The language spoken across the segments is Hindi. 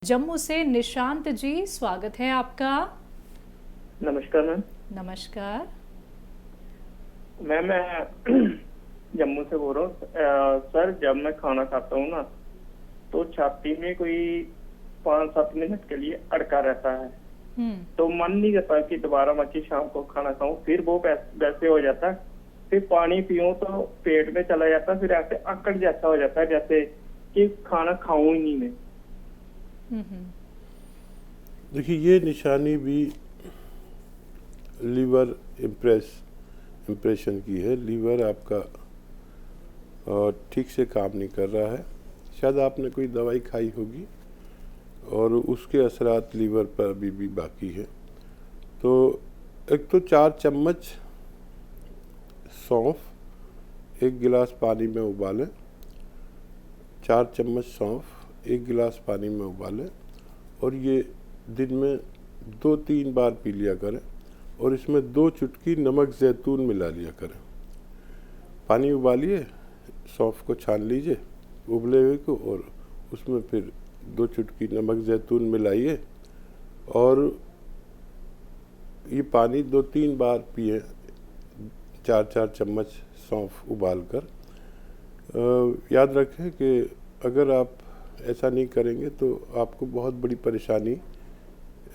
जम्मू से निशांत जी, स्वागत है आपका। नमस्कार मैम। नमस्कार। मैम मैं जम्मू से बोल रहा हूँ। सर जब मैं खाना खाता हूँ ना तो छाती में कोई 5-7 मिनट के लिए अड़का रहता है। तो मन नहीं करता कि दोबारा मैं कि शाम को खाना खाऊं, फिर वो वैसे हो जाता है। फिर पानी पीऊं तो पेट में चला जाता है, फिर ऐसे अकड़ जैसा हो जाता है जैसे कि खाना खाऊं ही नहीं मैं। देखिए, ये निशानी भी लीवर इम्प्रेशन की है। लीवर आपका ठीक से काम नहीं कर रहा है। शायद आपने कोई दवाई खाई होगी और उसके असरात लीवर पर अभी भी बाकी है। तो एक तो 4 चम्मच सौंफ 1 गिलास पानी में उबालें। 4 चम्मच सौंफ 1 गिलास पानी में उबालें और ये दिन में 2-3 बार पी लिया करें और इसमें 2 चुटकी नमक ज़ैतून मिला लिया करें। पानी उबालिए, सौंफ को छान लीजिए उबले हुए को, और उसमें फिर 2 चुटकी नमक ज़ैतून मिलाइए और ये पानी 2-3 बार पिए। 4-4 चम्मच सौंफ उबाल कर। याद रखें कि अगर आप ऐसा नहीं करेंगे तो आपको बहुत बड़ी परेशानी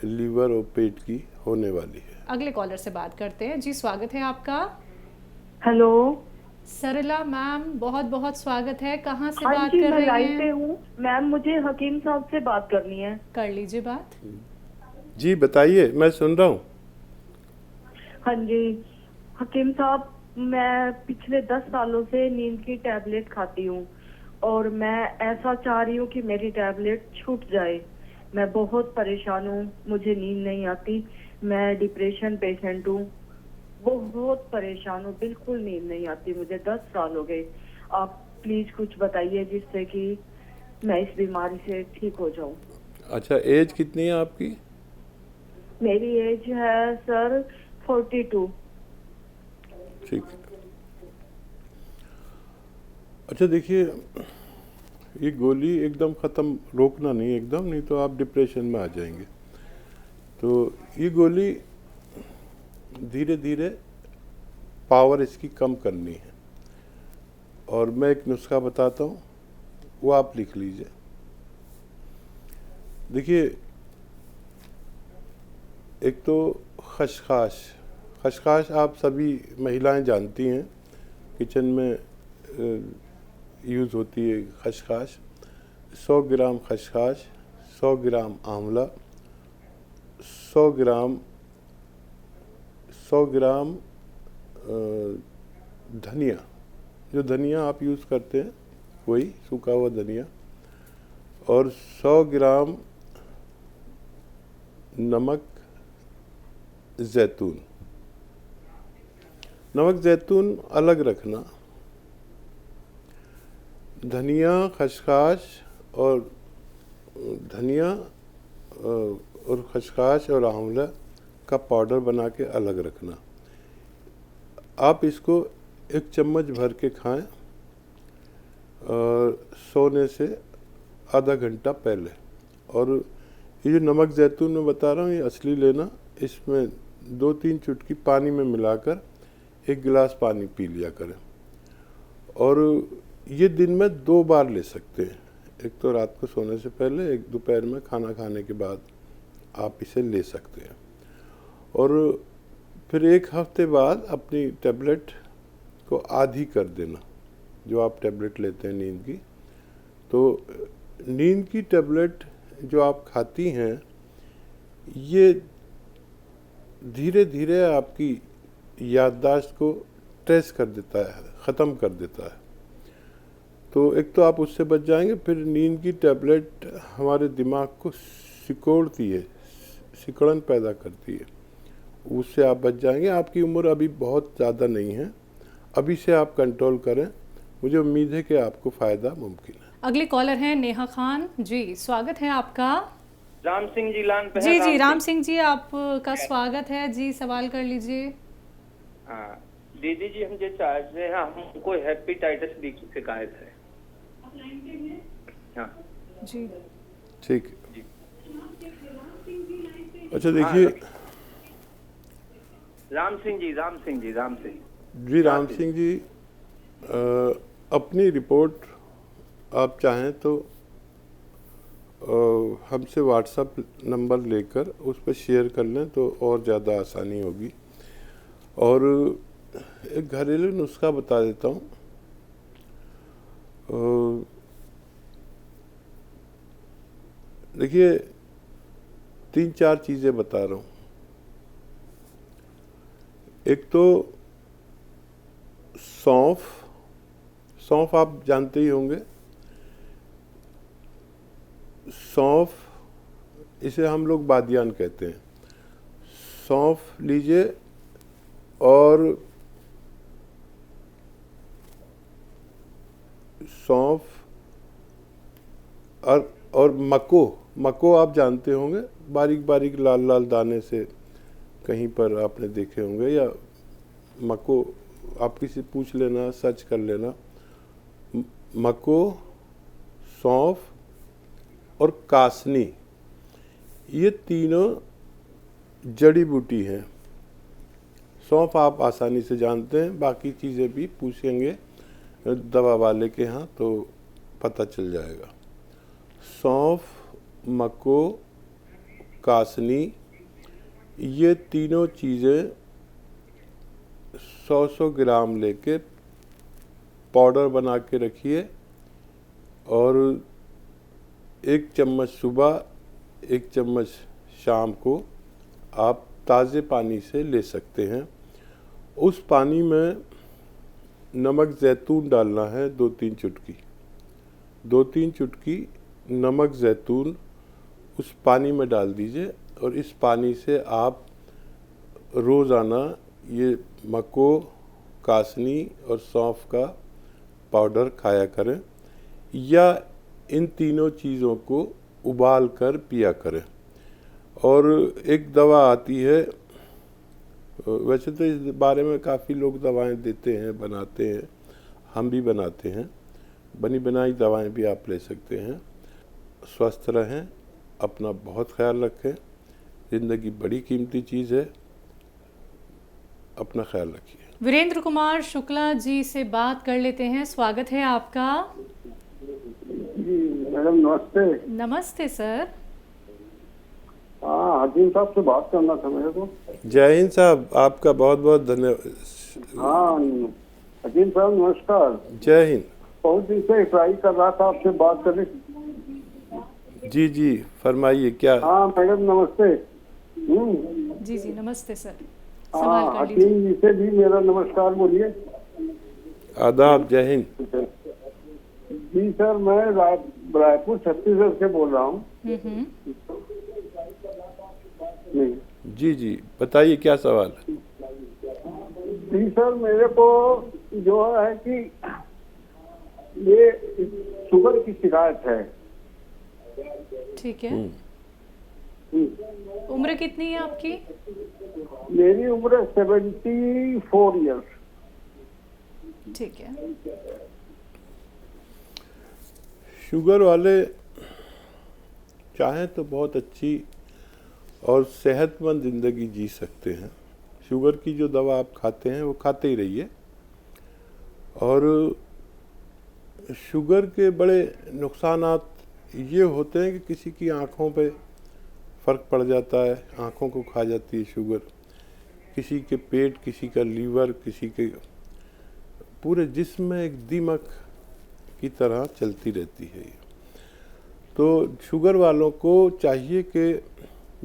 लीवर और पेट की होने वाली है। अगले कॉलर से बात करते हैं जी, स्वागत है आपका। हेलो सरला मैम, बहुत बहुत स्वागत है। कहाँ से हाँ बात जी, कर मैं रही लाइन पे हैं? हूँ मैम। मुझे हकीम साहब से बात करनी है। कर लीजिए बात। जी बताइए, मैं सुन रहा हूँ। हाँ जी हकीम साहब, मैं पिछले 10 सालों से नींद की टैबलेट खाती हूँ और मैं ऐसा चाह रही हूँ कि मेरी टैबलेट छूट जाए। मैं बहुत परेशान हूँ, मुझे नींद नहीं आती। मैं डिप्रेशन पेशेंट हूँ, बहुत परेशान हूँ, बिल्कुल नींद नहीं आती मुझे। 10 साल हो गए। आप प्लीज कुछ बताइए जिससे कि मैं इस बीमारी से ठीक हो जाऊं। अच्छा, एज कितनी है आपकी? मेरी एज है सर 42। ठीक है। अच्छा देखिए, ये गोली एकदम ख़त्म रोकना नहीं, एकदम नहीं तो आप डिप्रेशन में आ जाएंगे। तो ये गोली धीरे धीरे पावर इसकी कम करनी है और मैं एक नुस्खा बताता हूँ, वो आप लिख लीजिए। देखिए, एक तो खसखस आप सभी महिलाएं जानती हैं, किचन में यूज़ होती है खसखस। 100 ग्राम खसखस, 100 ग्राम आंवला, 100 ग्राम धनिया, जो धनिया आप यूज़ करते हैं वही सूखा हुआ धनिया, और 100 ग्राम नमक ज़ैतून। नमक ज़ैतून अलग रखना। धनिया, खसखस और धनिया और खसखस और आंवला का पाउडर बना के अलग रखना। आप इसको 1 चम्मच भर के खाएं और सोने से आधा घंटा पहले। और ये जो नमक ज़ैतून मैं बता रहा हूँ, ये असली लेना। इसमें 2-3 चुटकी पानी में मिलाकर 1 गिलास पानी पी लिया करें और ये दिन में 2 बार ले सकते हैं। एक तो रात को सोने से पहले, एक दोपहर में खाना खाने के बाद आप इसे ले सकते हैं। और फिर 1 हफ्ते बाद अपनी टैबलेट को आधी कर देना, जो आप टैबलेट लेते हैं नींद की। तो नींद की टैबलेट जो आप खाती हैं, ये धीरे धीरे आपकी याददाश्त को ट्रेस कर देता है, ख़त्म कर देता है। तो एक तो आप उससे बच जाएंगे। फिर नींद की टैबलेट हमारे दिमाग को सिकोड़ती है, सिकड़न पैदा करती है, उससे आप बच जाएंगे। आपकी उम्र अभी बहुत ज़्यादा नहीं है, अभी से आप कंट्रोल करें। मुझे उम्मीद है कि आपको फ़ायदा मुमकिन है। अगले कॉलर हैं नेहा खान जी, स्वागत है आपका। राम सिंह जी लान पे जी है। जी, राम सिंह जी, आपका स्वागत है जी, सवाल कर लीजिए। हाँ दीदी जी, हम जो चाहते हैं, हमको हेपेटाइटिस बी की शिकायत है। हाँ जी ठीक है। जी। अच्छा देखिए, राम सिंह जी, राम सिंह जी, राम सिंह। जी राम सिंह जी, अपनी रिपोर्ट आप चाहें तो हमसे व्हाट्सएप नंबर लेकर उस पर शेयर कर लें तो और ज़्यादा आसानी होगी। और एक घरेलू नुस्खा बता देता हूँ। देखिए 3-4 चीज़ें बता रहा हूँ। एक तो सौंफ आप जानते ही होंगे। सौंफ, इसे हम लोग बादियान कहते हैं। सौंफ लीजिए और सौंफ और मको आप जानते होंगे, बारीक बारीक लाल लाल दाने से कहीं पर आपने देखे होंगे, या मको आप किसी पूछ लेना, सर्च कर लेना। मको, सौंफ और कासनी, ये तीनों जड़ी बूटी हैं। सौंफ आप आसानी से जानते हैं, बाकी चीज़ें भी पूछेंगे दवा वाले के यहाँ तो पता चल जाएगा। सौंफ, मको, कासनी, ये तीनों चीज़ें 100-100 ग्राम लेके पाउडर बना के रखिए और 1 चम्मच सुबह, 1 चम्मच शाम को आप ताज़े पानी से ले सकते हैं। उस पानी में नमक ज़ैतून डालना है, 2-3 चुटकी। 2-3 चुटकी नमक ज़ैतून उस पानी में डाल दीजिए और इस पानी से आप रोज़ाना ये मको, कासनी और सौंफ का पाउडर खाया करें, या इन तीनों चीज़ों को उबाल कर पिया करें। और एक दवा आती है, वैसे तो इस बारे में काफ़ी लोग दवाएं देते हैं, बनाते हैं, हम भी बनाते हैं। बनी बनाई दवाएं भी आप ले सकते हैं। स्वस्थ रहें, अपना बहुत ख्याल रखें। ज़िंदगी बड़ी कीमती चीज़ है, अपना ख्याल रखिए। वीरेंद्र कुमार शुक्ला जी से बात कर लेते हैं। स्वागत है आपका। जी मैडम नमस्ते। नमस्ते सर। हाँ, हकीम साहब से बात करना था मेरे को। जय हिंद साहब, आपका बहुत बहुत धन्यवाद। हाँ हकीम साहब नमस्कार। जय हिंद। बहुत दिन से ट्राई कर रहा था आपसे बात करने। जी जी फरमाइए क्या। हाँ मैडम नमस्ते। जी जी नमस्ते सर, हाँ सवाल कर लीजिए। हकीम जी से भी मेरा नमस्कार बोलिए। आदाब, जय हिंद। जी सर, मैं रायपुर छत्तीसगढ़ से बोल रहा हूँ। जी जी बताइए क्या सवाल है। जी सर, मेरे को जो है कि ये शुगर की शिकायत है। ठीक है। उम्र कितनी है आपकी? मेरी उम्र 74 ईयर्स। ठीक है। शुगर वाले चाहें तो बहुत अच्छी और सेहतमंद ज़िंदगी जी सकते हैं। शुगर की जो दवा आप खाते हैं वो खाते ही रहिए। और शुगर के बड़े नुकसानात ये होते हैं कि किसी की आँखों पे फ़र्क पड़ जाता है, आँखों को खा जाती है शुगर। किसी के पेट, किसी का लीवर, किसी के पूरे जिस्म में एक दीमक की तरह चलती रहती है। तो शुगर वालों को चाहिए कि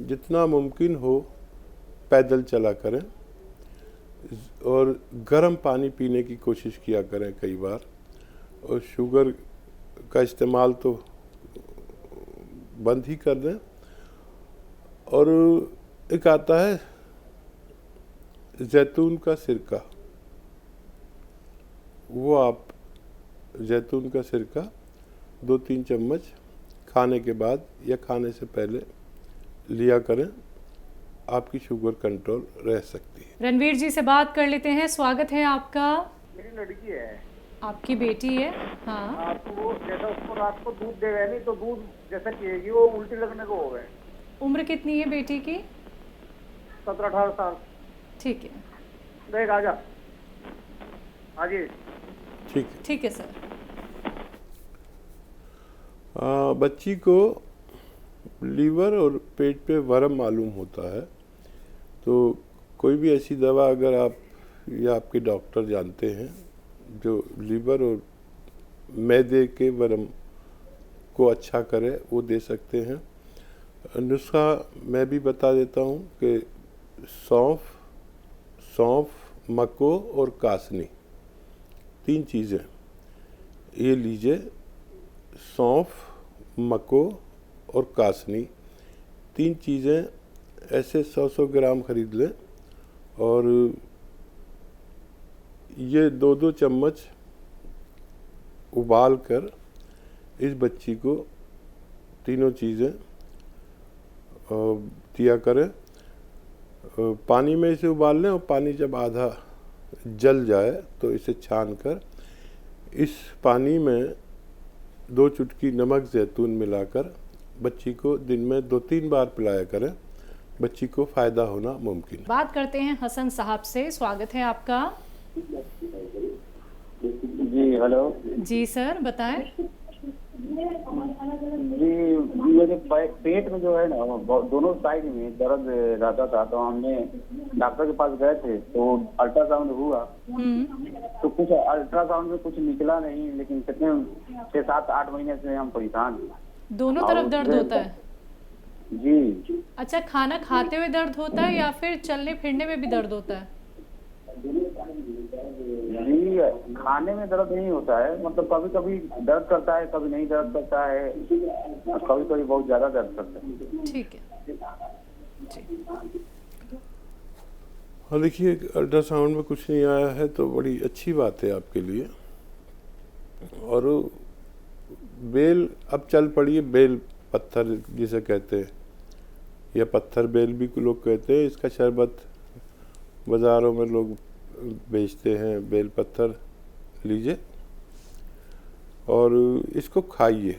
जितना मुमकिन हो पैदल चला करें और गर्म पानी पीने की कोशिश किया करें कई बार। और शुगर का इस्तेमाल तो बंद ही कर दें। और एक आता है जैतून का सिरका, वो आप जैतून का सिरका 2-3 चम्मच खाने के बाद या खाने से पहले लिया करें, आपकी शुगर कंट्रोल रह सकती है। रणवीर जी से बात कर लेते हैं। स्वागत है आपका। मेरी लड़की है। आपकी बेटी है? हाँ। आपको वो जैसा उसको रात को दूध दे गए नहीं तो दूध जैसा पिएगी वो उल्टी लगने को हो गए। उम्र कितनी है बेटी की? 17-18 साल। ठीक है, देख आजा आगे। ठीक है। ठीक है सर। बच्ची को लीवर और पेट पे वर्म मालूम होता है, तो कोई भी ऐसी दवा अगर आप या आपके डॉक्टर जानते हैं जो लीवर और मैदे के वर्म को अच्छा करे वो दे सकते हैं। नुस्खा मैं भी बता देता हूँ कि सौंफ, मको और कासनी 3 चीज़ें ये लीजिए। सौंफ, मको और कासनी 3 चीज़ें ऐसे 100-100 ग्राम खरीद लें और ये 2-2 चम्मच उबाल कर इस बच्ची को तीनों चीज़ें दिया करें। पानी में इसे उबाल लें और पानी जब आधा जल जाए तो इसे छान कर इस पानी में 2 चुटकी नमक ज़ैतून मिलाकर बच्ची को दिन में 2-3 बार पिलाया करें। बच्ची को फ़ायदा होना मुमकिन है। बात करते हैं हसन साहब से। स्वागत है आपका। जी हेलो जी सर, बताएं। जी, मेरे पेट में जो है ना दोनों साइड में दर्द रहता था, तो हमने डॉक्टर के पास गए थे तो अल्ट्रासाउंड हुआ। तो कुछ अल्ट्रासाउंड में कुछ निकला नहीं, लेकिन कितने 6-7-8 महीने से हम परेशान हैं। दोनों तरफ दर्द होता है? जी। अच्छा, खाना खाते हुए दर्द होता है या फिर चलने फिरने में भी दर्द होता है? जी, खाने में दर्द नहीं होता है, मतलब कभी कभी दर्द करता है, कभी नहीं दर्द करता है, कभी कभी बहुत ज्यादा दर्द करता है। ठीक है जी। हाँ, देखिए अल्ट्रासाउंड में कुछ नहीं आया है तो बड़ी अच्छी बात है आपके लिए। और बेल अब चल पड़ी है, बेल पत्थर जिसे कहते हैं या पत्थर बेल भी लोग कहते हैं। इसका शरबत बाज़ारों में लोग बेचते हैं। बेल पत्थर लीजिए और इसको खाइए।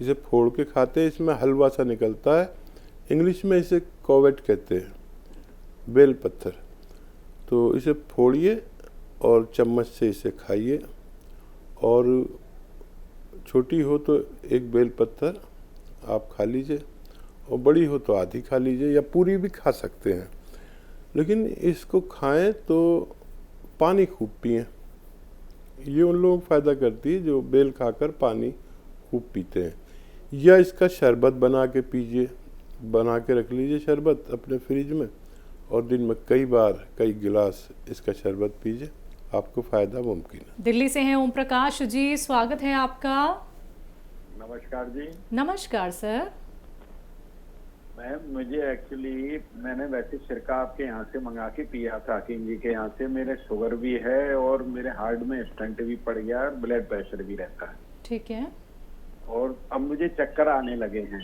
इसे फोड़ के खाते हैं, इसमें हलवा सा निकलता है। इंग्लिश में इसे कोवेट कहते हैं, बेल पत्थर। तो इसे फोड़िए और चम्मच से इसे खाइए। और छोटी हो तो 1 बेल पत्थर आप खा लीजिए और बड़ी हो तो आधी खा लीजिए या पूरी भी खा सकते हैं। लेकिन इसको खाएं तो पानी खूब पिएं। ये उन लोगों को फ़ायदा करती है जो बेल खाकर पानी खूब पीते हैं। या इसका शरबत बना के पीजिए, बना के रख लीजिए शरबत अपने फ्रिज में और दिन में कई बार कई गिलास इसका शरबत पीजिए, आपको फ़ायदा मुमकिन है। दिल्ली से हैं ओम प्रकाश जी, स्वागत है आपका। नमस्कार जी। नमस्कार सर। मैम, मुझे एक्चुअली मैंने वैसे सिरका आपके यहाँ से मंगा के पिया था, हकीम जी के यहाँ से। मेरे शुगर भी है और मेरे हार्ट में स्टंट भी पड़ गया और ब्लड प्रेशर भी रहता है। ठीक है। और अब मुझे चक्कर आने लगे हैं।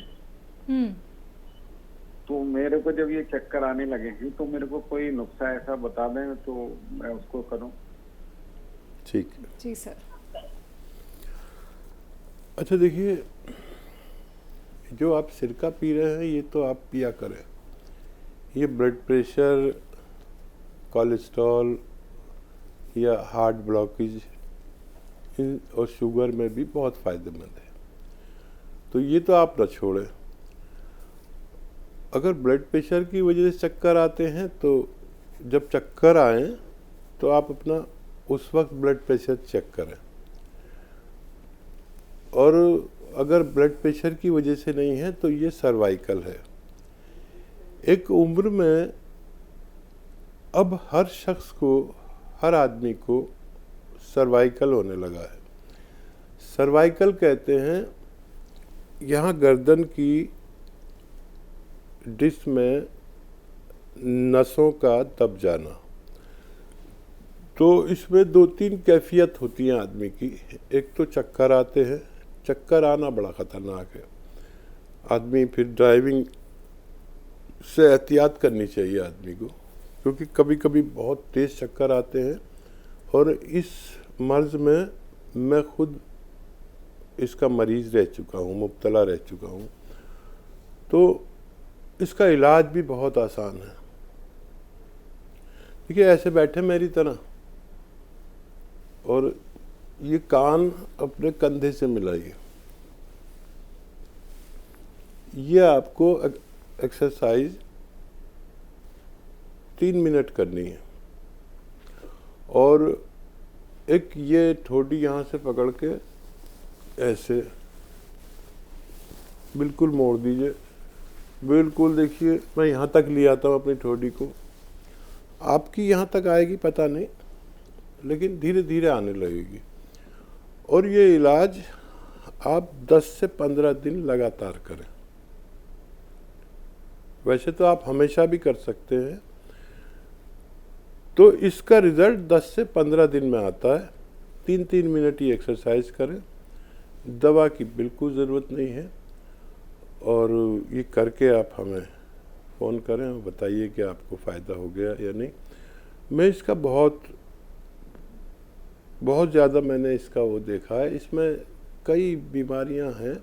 तो मेरे को जब ये चक्कर आने लगे हैं तो मेरे को कोई नुस्खा ऐसा बता दें तो मैं उसको करूं। ठीक है जी सर। अच्छा, देखिए जो आप सिरका पी रहे हैं ये तो आप पिया करें। ये ब्लड प्रेशर, कोलेस्ट्रॉल या हार्ट ब्लॉकेज और शुगर में भी बहुत फ़ायदेमंद है, तो ये तो आप न छोड़ें। अगर ब्लड प्रेशर की वजह से चक्कर आते हैं तो जब चक्कर आए तो आप अपना उस वक्त ब्लड प्रेशर चेक करें। और अगर ब्लड प्रेशर की वजह से नहीं है तो ये सर्वाइकल है। एक उम्र में अब हर शख्स को, हर आदमी को सर्वाइकल होने लगा है। सर्वाइकल कहते हैं यहाँ गर्दन की डिस्क में नसों का दब जाना। तो इसमें 2-3 कैफियत होती हैं आदमी की। एक तो चक्कर आते हैं, चक्कर आना बड़ा ख़तरनाक है। आदमी फिर ड्राइविंग से एहतियात करनी चाहिए आदमी को, क्योंकि कभी कभी बहुत तेज़ चक्कर आते हैं। और इस मर्ज़ में मैं खुद इसका मरीज़ रह चुका हूँ, मुब्तला रह चुका हूँ। तो इसका इलाज भी बहुत आसान है। देखिए, ऐसे बैठे मेरी तरह और ये कान अपने कंधे से मिलाइए। ये आपको एक्सरसाइज 3 मिनट करनी है। और एक ये ठोडी यहाँ से पकड़ के ऐसे बिल्कुल मोड़ दीजिए। बिल्कुल देखिए, मैं यहाँ तक ले आता हूँ अपनी ठोडी को। आपकी यहाँ तक आएगी पता नहीं, लेकिन धीरे धीरे आने लगेगी। और ये इलाज आप 10 से 15 दिन लगातार करें। वैसे तो आप हमेशा भी कर सकते हैं। तो इसका रिजल्ट 10 से 15 दिन में आता है। 3-3 मिनट ये एक्सरसाइज करें। दवा की बिल्कुल ज़रूरत नहीं है। और ये करके आप हमें फ़ोन करें और बताइए कि आपको फ़ायदा हो गया या नहीं। मैं इसका बहुत ज़्यादा मैंने इसका वो देखा है। इसमें कई बीमारियां हैं।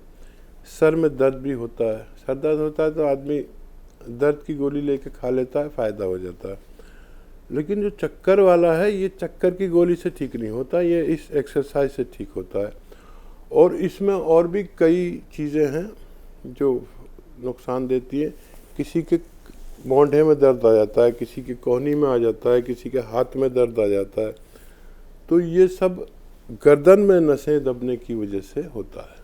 सर में दर्द भी होता है। सर दर्द होता है तो आदमी दर्द की गोली लेके खा लेता है, फ़ायदा हो जाता है। लेकिन जो चक्कर वाला है, ये चक्कर की गोली से ठीक नहीं होता, ये इस एक्सरसाइज से ठीक होता है। और इसमें और भी कई चीज़ें हैं जो नुकसान देती है। किसी के मोंढे में दर्द आ जाता है, किसी के कोहनी में आ जाता है, किसी के हाथ में दर्द आ जाता है। तो ये सब गर्दन में नसें दबने की वजह से होता है।